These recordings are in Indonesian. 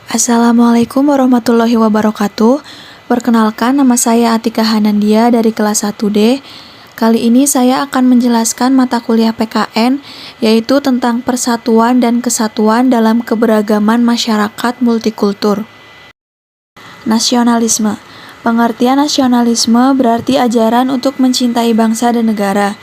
Assalamualaikum warahmatullahi wabarakatuh. Perkenalkan, nama saya Atika Hanandia dari kelas 1D. Kali ini saya akan menjelaskan mata kuliah PKN, yaitu tentang persatuan dan kesatuan dalam keberagaman masyarakat multikultur. Nasionalisme. Pengertian nasionalisme berarti ajaran untuk mencintai bangsa dan negara.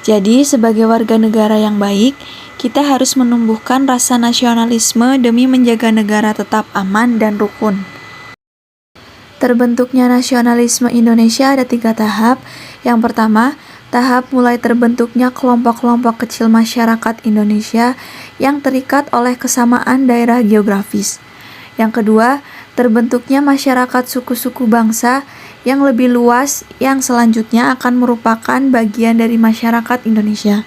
Jadi, sebagai warga negara yang baik, kita harus menumbuhkan rasa nasionalisme demi menjaga negara tetap aman dan rukun. Terbentuknya nasionalisme Indonesia ada 3 tahap. Yang pertama, tahap mulai terbentuknya kelompok-kelompok kecil masyarakat Indonesia yang terikat oleh kesamaan daerah geografis. Yang kedua, terbentuknya masyarakat suku-suku bangsa yang lebih luas yang selanjutnya akan merupakan bagian dari masyarakat Indonesia.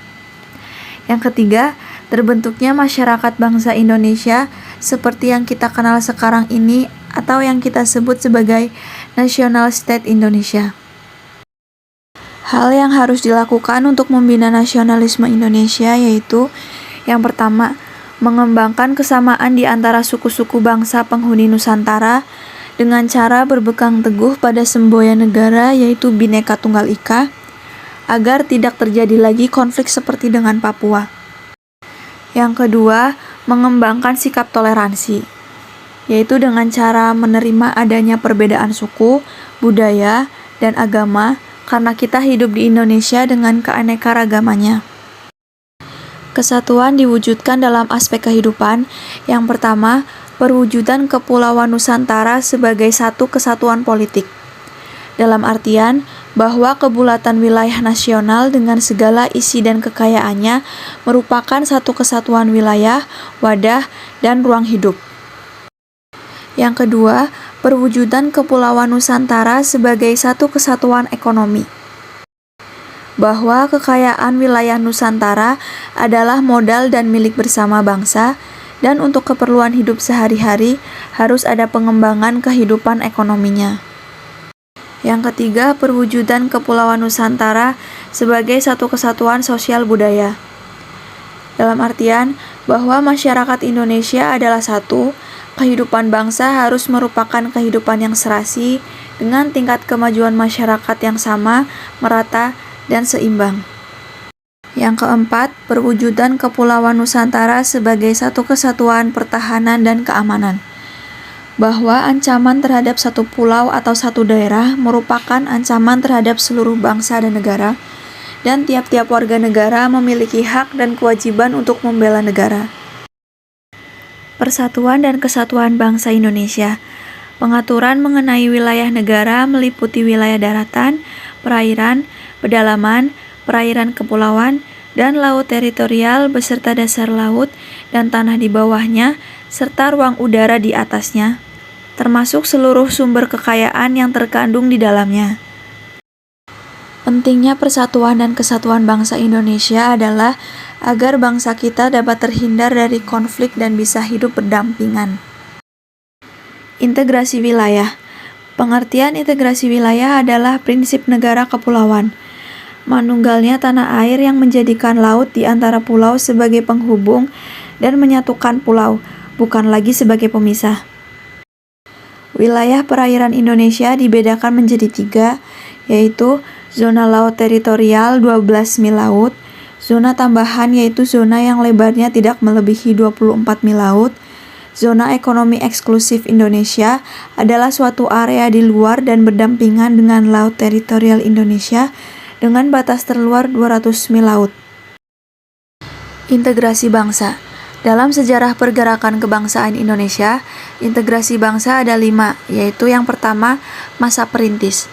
Yang ketiga, terbentuknya masyarakat bangsa Indonesia seperti yang kita kenal sekarang ini atau yang kita sebut sebagai National State Indonesia. Hal yang harus dilakukan untuk membina nasionalisme Indonesia yaitu yang pertama, mengembangkan kesamaan di antara suku-suku bangsa penghuni Nusantara dengan cara berpegang teguh pada semboyan negara yaitu Bhinneka Tunggal Ika, agar tidak terjadi lagi konflik seperti dengan Papua. Yang kedua, mengembangkan sikap toleransi, yaitu dengan cara menerima adanya perbedaan suku, budaya, dan agama karena kita hidup di Indonesia dengan keanekaragamannya. Kesatuan diwujudkan dalam aspek kehidupan. Yang pertama, perwujudan Kepulauan Nusantara sebagai satu kesatuan politik. Dalam artian bahwa kebulatan wilayah nasional dengan segala isi dan kekayaannya merupakan satu kesatuan wilayah, wadah, dan ruang hidup. Yang kedua, perwujudan Kepulauan Nusantara sebagai satu kesatuan ekonomi. Bahwa kekayaan wilayah Nusantara adalah modal dan milik bersama bangsa, dan untuk keperluan hidup sehari-hari harus ada pengembangan kehidupan ekonominya. Yang ketiga, perwujudan Kepulauan Nusantara sebagai satu kesatuan sosial budaya. Dalam artian bahwa masyarakat Indonesia adalah satu, kehidupan bangsa harus merupakan kehidupan yang serasi dengan tingkat kemajuan masyarakat yang sama, merata, dan seimbang. Yang keempat, perwujudan Kepulauan Nusantara sebagai satu kesatuan pertahanan dan keamanan. Bahwa ancaman terhadap satu pulau atau satu daerah merupakan ancaman terhadap seluruh bangsa dan negara, dan tiap-tiap warga negara memiliki hak dan kewajiban untuk membela negara. Persatuan dan Kesatuan Bangsa Indonesia. Pengaturan mengenai wilayah negara meliputi wilayah daratan, perairan, pedalaman, perairan kepulauan, dan laut teritorial beserta dasar laut dan tanah di bawahnya, serta ruang udara di atasnya, termasuk seluruh sumber kekayaan yang terkandung di dalamnya. Pentingnya persatuan dan kesatuan bangsa Indonesia adalah agar bangsa kita dapat terhindar dari konflik dan bisa hidup berdampingan. Integrasi wilayah. Pengertian integrasi wilayah adalah prinsip negara kepulauan. Manunggalnya tanah air yang menjadikan laut di antara pulau sebagai penghubung dan menyatukan pulau, bukan lagi sebagai pemisah. Wilayah perairan Indonesia dibedakan menjadi 3, yaitu zona laut teritorial 12 mil laut, zona tambahan yaitu zona yang lebarnya tidak melebihi 24 mil laut, zona ekonomi eksklusif Indonesia adalah suatu area di luar dan berdampingan dengan laut teritorial Indonesia dengan batas terluar 200 mil laut. Integrasi bangsa. Dalam sejarah pergerakan kebangsaan Indonesia, integrasi bangsa ada 5, yaitu yang pertama, masa perintis.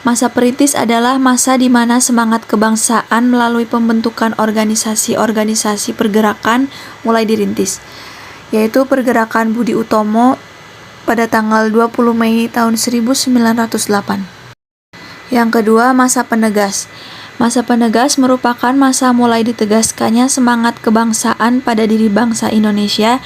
Masa perintis adalah masa di mana semangat kebangsaan melalui pembentukan organisasi-organisasi pergerakan mulai dirintis, yaitu pergerakan Budi Utomo pada tanggal 20 Mei tahun 1908. Yang kedua, masa penegas. Masa penegas merupakan masa mulai ditegaskannya semangat kebangsaan pada diri bangsa Indonesia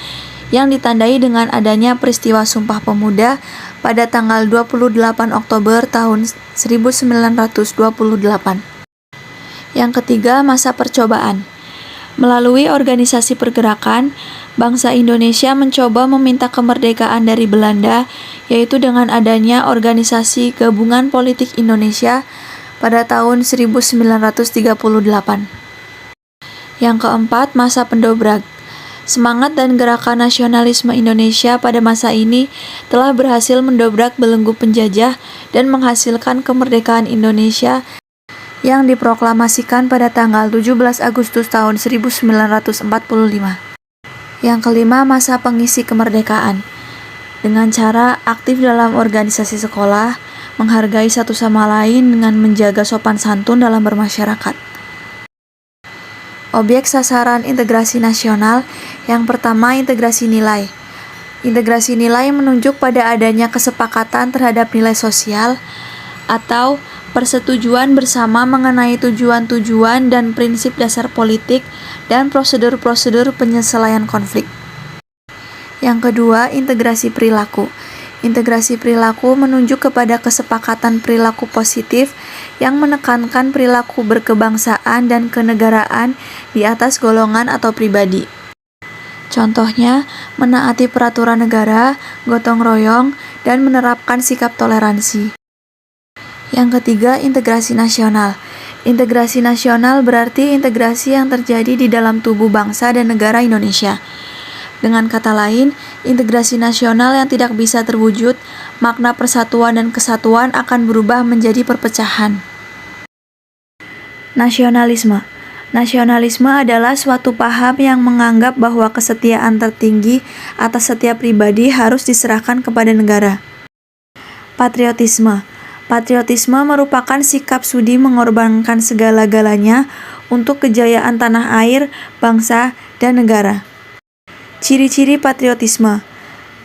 yang ditandai dengan adanya peristiwa Sumpah Pemuda pada tanggal 28 Oktober tahun 1928. Yang ketiga, masa percobaan. Melalui organisasi pergerakan, bangsa Indonesia mencoba meminta kemerdekaan dari Belanda, yaitu dengan adanya Organisasi Gabungan Politik Indonesia pada tahun 1938. Yang keempat, masa pendobrak. Semangat dan gerakan nasionalisme Indonesia pada masa ini telah berhasil mendobrak belenggu penjajah dan menghasilkan kemerdekaan Indonesia yang diproklamasikan pada tanggal 17 Agustus tahun 1945. Yang kelima, masa pengisi kemerdekaan. Dengan cara aktif dalam organisasi sekolah, menghargai satu sama lain dengan menjaga sopan santun dalam bermasyarakat. Objek sasaran integrasi nasional. Yang pertama, integrasi nilai. Integrasi nilai menunjuk pada adanya kesepakatan terhadap nilai sosial atau persetujuan bersama mengenai tujuan-tujuan dan prinsip dasar politik dan prosedur-prosedur penyelesaian konflik. Yang kedua, integrasi perilaku. Integrasi perilaku menunjuk kepada kesepakatan perilaku positif yang menekankan perilaku berkebangsaan dan kenegaraan di atas golongan atau pribadi. Contohnya, menaati peraturan negara, gotong royong, dan menerapkan sikap toleransi. Yang ketiga, integrasi nasional. Integrasi nasional berarti integrasi yang terjadi di dalam tubuh bangsa dan negara Indonesia. Dengan kata lain, integrasi nasional yang tidak bisa terwujud, makna persatuan dan kesatuan akan berubah menjadi perpecahan. Nasionalisme. Nasionalisme adalah suatu paham yang menganggap bahwa kesetiaan tertinggi atas setiap pribadi harus diserahkan kepada negara. Patriotisme. Patriotisme merupakan sikap sudi mengorbankan segala-galanya untuk kejayaan tanah air, bangsa, dan negara. Ciri-ciri patriotisme.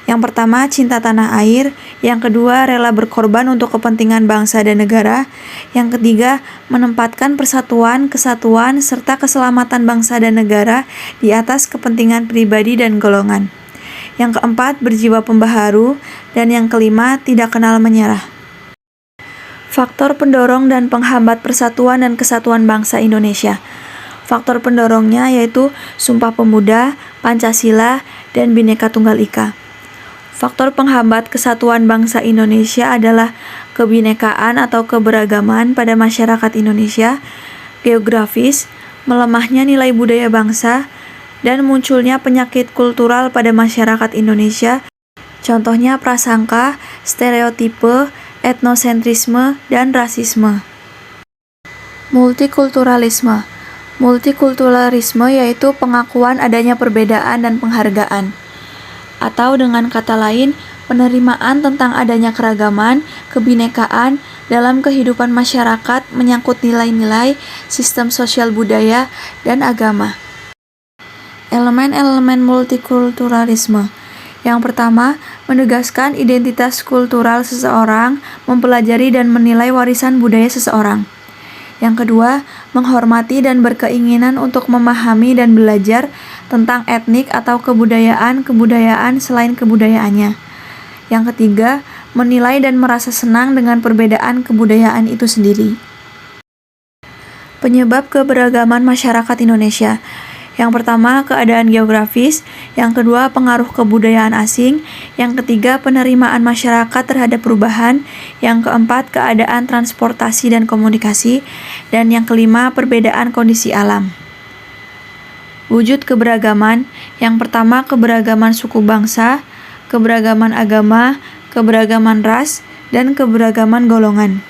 Yang pertama, cinta tanah air. Yang kedua, rela berkorban untuk kepentingan bangsa dan negara. Yang ketiga, menempatkan persatuan, kesatuan, serta keselamatan bangsa dan negara di atas kepentingan pribadi dan golongan. Yang keempat, berjiwa pembaharu. Dan yang kelima, tidak kenal menyerah. Faktor pendorong dan penghambat persatuan dan kesatuan bangsa Indonesia. Faktor pendorongnya yaitu Sumpah Pemuda, Pancasila, dan Bhinneka Tunggal Ika. Faktor penghambat kesatuan bangsa Indonesia adalah kebinekaan atau keberagaman pada masyarakat Indonesia, geografis, melemahnya nilai budaya bangsa, dan munculnya penyakit kultural pada masyarakat Indonesia. Contohnya prasangka, stereotipe, etnosentrisme, dan rasisme. Multikulturalisme. Multikulturalisme yaitu pengakuan adanya perbedaan dan penghargaan. Atau dengan kata lain, penerimaan tentang adanya keragaman, kebinekaan dalam kehidupan masyarakat menyangkut nilai-nilai, sistem sosial budaya, dan agama. Elemen-elemen multikulturalisme. Yang pertama, menegaskan identitas kultural seseorang, mempelajari dan menilai warisan budaya seseorang. Yang kedua, menghormati dan berkeinginan untuk memahami dan belajar tentang etnik atau kebudayaan selain kebudayaannya. Yang ketiga, menilai dan merasa senang dengan perbedaan kebudayaan itu sendiri. Penyebab keberagaman masyarakat Indonesia. Yang pertama, keadaan geografis. Yang kedua, pengaruh kebudayaan asing. Yang ketiga, penerimaan masyarakat terhadap perubahan. Yang keempat, keadaan transportasi dan komunikasi. Dan yang kelima, perbedaan kondisi alam. Wujud keberagaman. Yang pertama, keberagaman suku bangsa, keberagaman agama, keberagaman ras, dan keberagaman golongan.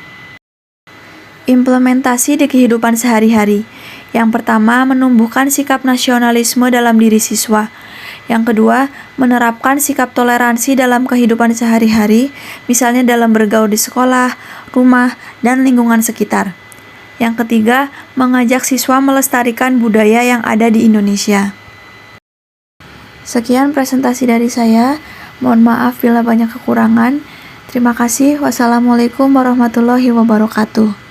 Implementasi di kehidupan sehari-hari. Yang pertama, menumbuhkan sikap nasionalisme dalam diri siswa. Yang kedua, menerapkan sikap toleransi dalam kehidupan sehari-hari, misalnya dalam bergaul di sekolah, rumah, dan lingkungan sekitar. Yang ketiga, mengajak siswa melestarikan budaya yang ada di Indonesia. Sekian presentasi dari saya. Mohon maaf bila banyak kekurangan. Terima kasih. Wassalamualaikum warahmatullahi wabarakatuh.